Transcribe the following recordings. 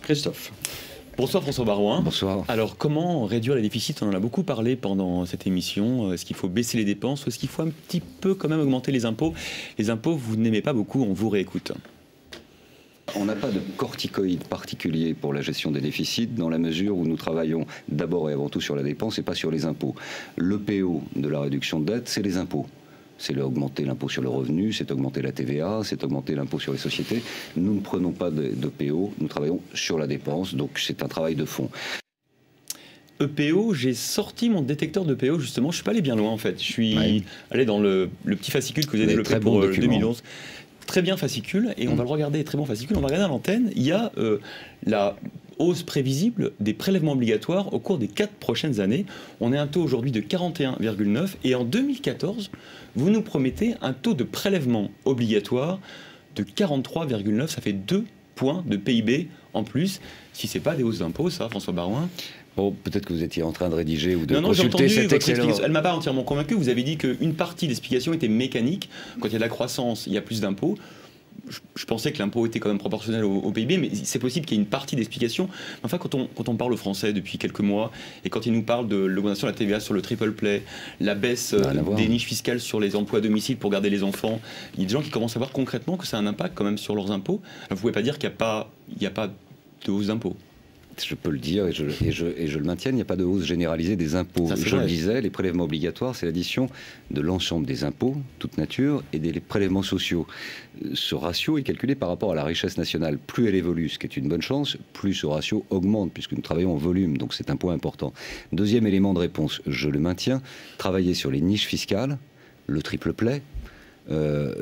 Christophe. Bonsoir François Baroin. Bonsoir. Alors comment réduire les déficits? On en a beaucoup parlé pendant cette émission. Est-ce qu'il faut baisser les dépenses ou est-ce qu'il faut un petit peu quand même augmenter les impôts? Les impôts, vous n'aimez pas beaucoup, on vous réécoute. On n'a pas de corticoïde particulier pour la gestion des déficits dans la mesure où nous travaillons d'abord et avant tout sur la dépense et pas sur les impôts. Le PO de la réduction de dette, c'est les impôts. C'est augmenter l'impôt sur le revenu, c'est augmenter la TVA, c'est augmenter l'impôt sur les sociétés. Nous ne prenons pas de PO, nous travaillons sur la dépense, donc c'est un travail de fond. EPO, j'ai sorti mon détecteur de PO justement, je suis pas allé bien loin en fait. Je suis allé dans le petit fascicule que vous avez développé pour 2011. Très bien fascicule, et on va le regarder, très bon fascicule, on va regarder à l'antenne, il y a la hausse prévisible des prélèvements obligatoires au cours des 4 prochaines années. On est à un taux aujourd'hui de 41,9 et en 2014, vous nous promettez un taux de prélèvement obligatoire de 43,9, ça fait 2 points de PIB en plus. Si c'est pas des hausses d'impôts, ça, François Baroin? Bon, peut-être que vous étiez en train de rédiger ou de consulter cette explication. Elle ne m'a pas entièrement convaincu. Vous avez dit qu'une partie de l'explication était mécanique. Quand il y a de la croissance, il y a plus d'impôts. Je pensais que l'impôt était quand même proportionnel au PIB, mais c'est possible qu'il y ait une partie d'explication. Enfin, quand on parle aux Français depuis quelques mois, et quand ils nous parlent de l'augmentation de la TVA sur le triple play, la baisse des niches fiscales sur les emplois à domicile pour garder les enfants, il y a des gens qui commencent à voir concrètement que ça a un impact quand même sur leurs impôts. Alors, vous ne pouvez pas dire qu'il n'y a pas de hausse d'impôts. Je peux le dire et je le maintiens, il n'y a pas de hausse généralisée des impôts. Je le disais, les prélèvements obligatoires, c'est l'addition de l'ensemble des impôts, toute nature, et des prélèvements sociaux. Ce ratio est calculé par rapport à la richesse nationale. Plus elle évolue, ce qui est une bonne chance, plus ce ratio augmente, puisque nous travaillons en volume, donc c'est un point important. Deuxième élément de réponse, je le maintiens, travailler sur les niches fiscales, le triple play,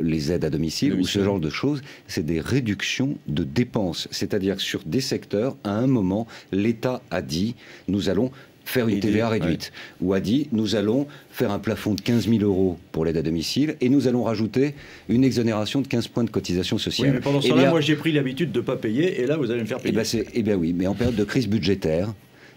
les aides à domicile ou ce genre de choses, c'est des réductions de dépenses. C'est-à-dire que sur des secteurs, à un moment, l'État a dit, nous allons faire une TVA réduite, ou a dit, nous allons faire un plafond de 15 000 € pour l'aide à domicile, et nous allons rajouter une exonération de 15 points de cotisation sociale. Oui, mais pendant ce temps-là, moi j'ai pris l'habitude de ne pas payer, et là vous allez me faire payer. Eh bien oui, mais en période de crise budgétaire,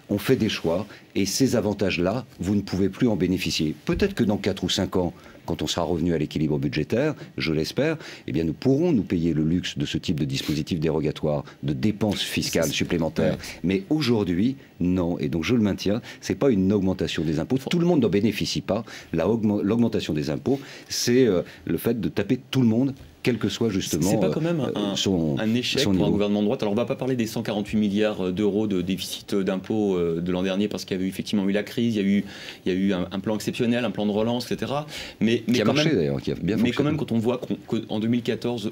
on fait des choix, et ces avantages-là, vous ne pouvez plus en bénéficier. Peut-être que dans 4 ou 5 ans, quand on sera revenu à l'équilibre budgétaire, je l'espère, eh bien nous pourrons nous payer le luxe de ce type de dispositif dérogatoire, de dépenses fiscales supplémentaires. Mais aujourd'hui, non. Et donc je le maintiens, c'est pas une augmentation des impôts. Tout le monde n'en bénéficie pas. L'augmentation des impôts, c'est le fait de taper tout le monde, quel que soit justement c'est pas quand même un échec pour un gouvernement de droite. Alors on ne va pas parler des 148 milliards d'euros de déficit d'impôts de l'an dernier parce qu'il y a eu effectivement eu la crise, il y a eu un plan exceptionnel, un plan de relance, etc. Mais qui a marché d'ailleurs, qui a bien fonctionné. Mais quand même, quand on voit qu'en 2014,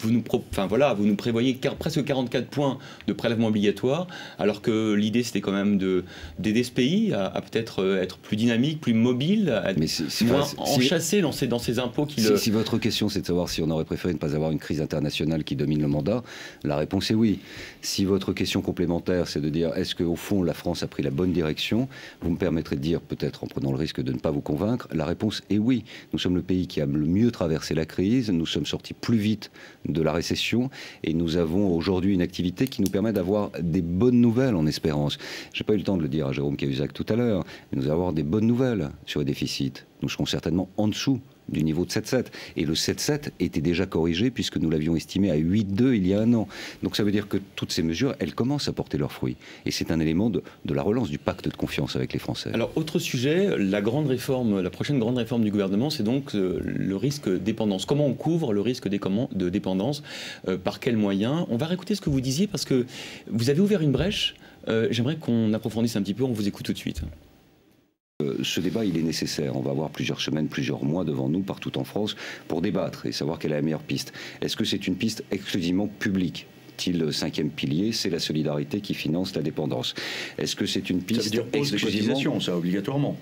vous nous prévoyez presque 44 points de prélèvement obligatoire, alors que l'idée c'était quand même d'aider ce pays à peut-être être plus dynamique, plus mobile, à être moins enchâssé dans ces impôts qui Si votre question c'est de savoir si on aurait préféré ne pas avoir une crise internationale qui domine le mandat, la réponse est oui. Si votre question complémentaire c'est de dire est-ce qu'au fond la France a pris la bonne direction, vous me permettrez de dire, peut-être en prenant le risque de ne pas vous convaincre, la réponse est oui. Nous sommes le pays qui a le mieux traversé la crise, nous sommes sortis plus vite de la récession et nous avons aujourd'hui une activité qui nous permet d'avoir des bonnes nouvelles en espérance. Je n'ai pas eu le temps de le dire à Jérôme Cahuzac tout à l'heure, mais nous allons avoir des bonnes nouvelles sur les déficits. Nous serons certainement en dessous du niveau de 7,7. Et le 7,7 était déjà corrigé puisque nous l'avions estimé à 8,2 il y a un an. Donc ça veut dire que toutes ces mesures, elles commencent à porter leurs fruits. Et c'est un élément de la relance du pacte de confiance avec les Français. Alors autre sujet, la prochaine grande réforme du gouvernement, c'est donc le risque dépendance. Comment on couvre le risque de dépendance? Par quels moyens? On va réécouter ce que vous disiez parce que vous avez ouvert une brèche. J'aimerais qu'on approfondisse un petit peu, on vous écoute tout de suite. Ce débat, il est nécessaire. On va avoir plusieurs semaines, plusieurs mois devant nous, partout en France, pour débattre et savoir quelle est la meilleure piste. Est-ce que c'est une piste exclusivement publique? Le 5e pilier, c'est la solidarité qui finance la dépendance. Est-ce que c'est une piste exclusivement... ça obligatoirement.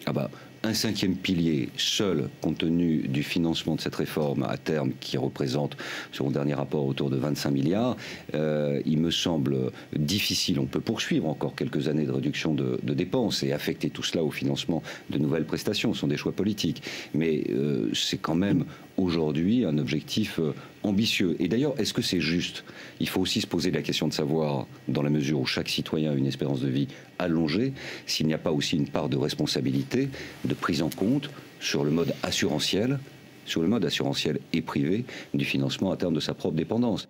Ah bah, un 5e pilier seul, compte tenu du financement de cette réforme à terme, qui représente, selon le dernier rapport, autour de 25 milliards, il me semble difficile. On peut poursuivre encore quelques années de réduction de dépenses et affecter tout cela au financement de nouvelles prestations. Ce sont des choix politiques. Mais c'est quand même aujourd'hui un objectif ambitieux. Et d'ailleurs, est-ce que c'est juste? Il faut aussi se poser la question de savoir, dans la mesure où chaque citoyen a une espérance de vie allongée, s'il n'y a pas aussi une part de responsabilité, de prise en compte sur le mode assurantiel et privé du financement à terme de sa propre dépendance.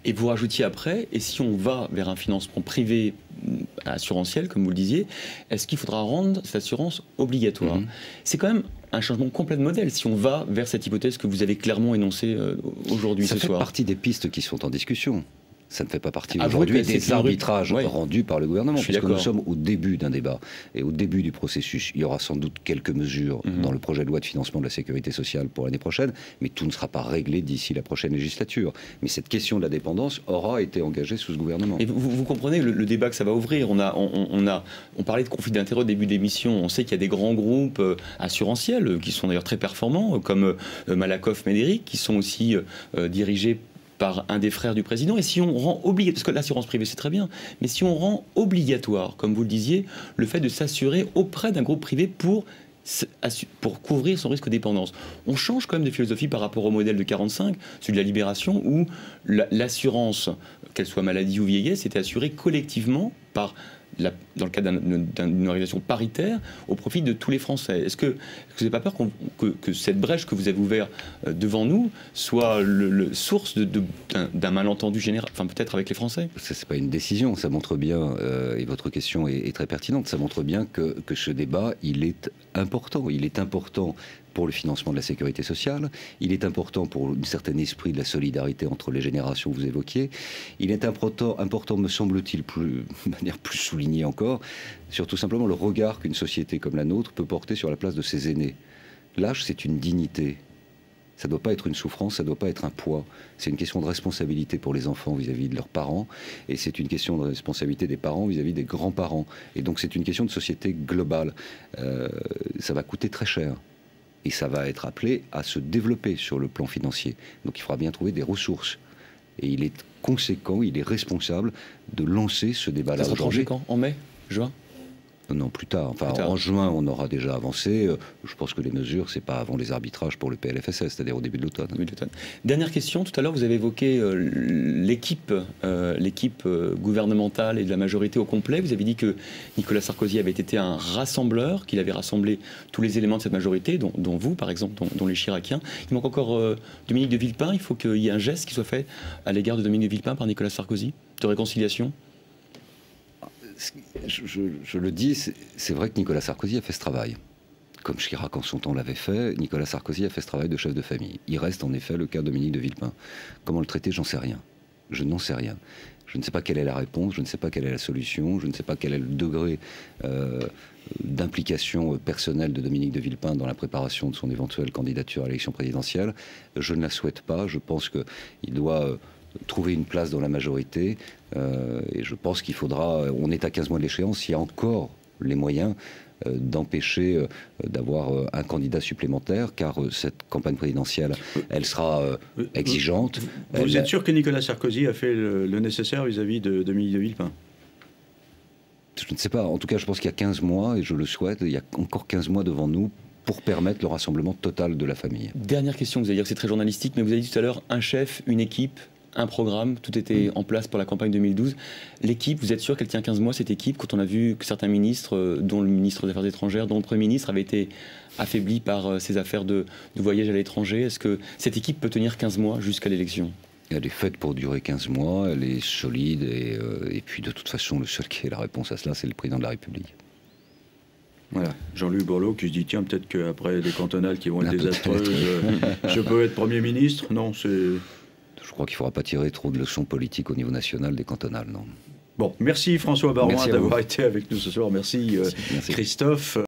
Et vous rajoutiez après, et si on va vers un financement privé assurantiel, comme vous le disiez, est-ce qu'il faudra rendre cette assurance obligatoire? C'est quand même un changement complet de modèle si on va vers cette hypothèse que vous avez clairement énoncée aujourd'hui ce soir. Ça fait partie des pistes qui sont en discussion. Ça ne fait pas partie aujourd'hui des arbitrages rendus par le gouvernement, puisque nous sommes au début d'un débat. Et au début du processus, il y aura sans doute quelques mesures dans le projet de loi de financement de la sécurité sociale pour l'année prochaine, mais tout ne sera pas réglé d'ici la prochaine législature. Mais cette question de la dépendance aura été engagée sous ce gouvernement. Et vous comprenez le débat que ça va ouvrir. On parlait de conflit d'intérêts au début d'émission. On sait qu'il y a des grands groupes assurantiels, qui sont d'ailleurs très performants, comme Malakoff Médéric, qui sont aussi dirigés par un des frères du président. Et si on rend obligatoire, parce que l'assurance privée c'est très bien, mais si on rend obligatoire, comme vous le disiez, le fait de s'assurer auprès d'un groupe privé pour couvrir son risque de dépendance. On change quand même de philosophie par rapport au modèle de 45, celui de la Libération, où l'assurance, qu'elle soit maladie ou vieillesse, était assurée collectivement par dans le cadre d'une organisation paritaire au profit de tous les Français. Est-ce que vous n'avez pas peur que cette brèche que vous avez ouverte devant nous soit source d'un malentendu général, enfin peut-être avec les Français? Ce n'est pas une décision, ça montre bien, et votre question est très pertinente, ça montre bien que ce débat, il est important. Il est important pour le financement de la sécurité sociale, il est important pour un certain esprit de la solidarité entre les générations que vous évoquiez, il est important me semble-t-il, de manière plus soulignée encore, sur tout simplement le regard qu'une société comme la nôtre peut porter sur la place de ses aînés. L'âge, c'est une dignité. Ça ne doit pas être une souffrance, ça ne doit pas être un poids. C'est une question de responsabilité pour les enfants vis-à-vis de leurs parents, et c'est une question de responsabilité des parents vis-à-vis des grands-parents. Et donc c'est une question de société globale. Ça va coûter très cher. Et ça va être appelé à se développer sur le plan financier. Donc il faudra bien trouver des ressources. Et il est conséquent, il est responsable de lancer ce débat-là aujourd'hui. Ça sera tranché quand? En mai? Juin? Non, plus tard. Enfin, en juin, on aura déjà avancé. Je pense que les mesures, c'est pas avant les arbitrages pour le PLFSS, c'est-à-dire au début de l'automne. Dernière question. Tout à l'heure, vous avez évoqué l'équipe gouvernementale et de la majorité au complet. Vous avez dit que Nicolas Sarkozy avait été un rassembleur, qu'il avait rassemblé tous les éléments de cette majorité, dont vous, par exemple, dont les Chiraciens. Il manque encore Dominique de Villepin. Il faut qu'il y ait un geste qui soit fait à l'égard de Dominique de Villepin par Nicolas Sarkozy, de réconciliation. Je le dis, c'est vrai que Nicolas Sarkozy a fait ce travail. Comme Chirac en son temps l'avait fait, Nicolas Sarkozy a fait ce travail de chef de famille. Il reste en effet le cas Dominique de Villepin. Comment le traiter, j'en sais rien. Je n'en sais rien. Je ne sais pas quelle est la réponse, je ne sais pas quelle est la solution, je ne sais pas quel est le degré d'implication personnelle de Dominique de Villepin dans la préparation de son éventuelle candidature à l'élection présidentielle. Je ne la souhaite pas. Je pense qu'il doit trouver une place dans la majorité, et je pense qu'il faudra, on est à 15 mois de l'échéance, il y a encore les moyens d'empêcher d'avoir un candidat supplémentaire, car cette campagne présidentielle, elle sera exigeante. Vous êtes sûr que Nicolas Sarkozy a fait le nécessaire vis-à-vis de Dominique de Villepin? Je ne sais pas. En tout cas, je pense qu'il y a 15 mois, et je le souhaite, il y a encore 15 mois devant nous pour permettre le rassemblement total de la famille. Dernière question, vous allez dire que c'est très journalistique, mais vous avez dit tout à l'heure, un chef, une équipe, un programme, tout était en place pour la campagne 2012. L'équipe, vous êtes sûr qu'elle tient 15 mois, cette équipe, quand on a vu que certains ministres, dont le ministre des Affaires étrangères, dont le Premier ministre, avaient été affaiblis par ces affaires de voyage à l'étranger? Est-ce que cette équipe peut tenir 15 mois jusqu'à l'élection? Elle est faite pour durer 15 mois, elle est solide, et puis de toute façon, le seul qui ait la réponse à cela, c'est le président de la République. Voilà, Jean-Luc Borloo qui se dit, tiens, peut-être qu'après les cantonales qui vont être désastreuses, je peux être Premier ministre? Non, c'est... Je crois qu'il ne faudra pas tirer trop de leçons politiques au niveau national des cantonales, non. Bon, merci François Baroin d'avoir été avec nous ce soir. Merci. Christophe.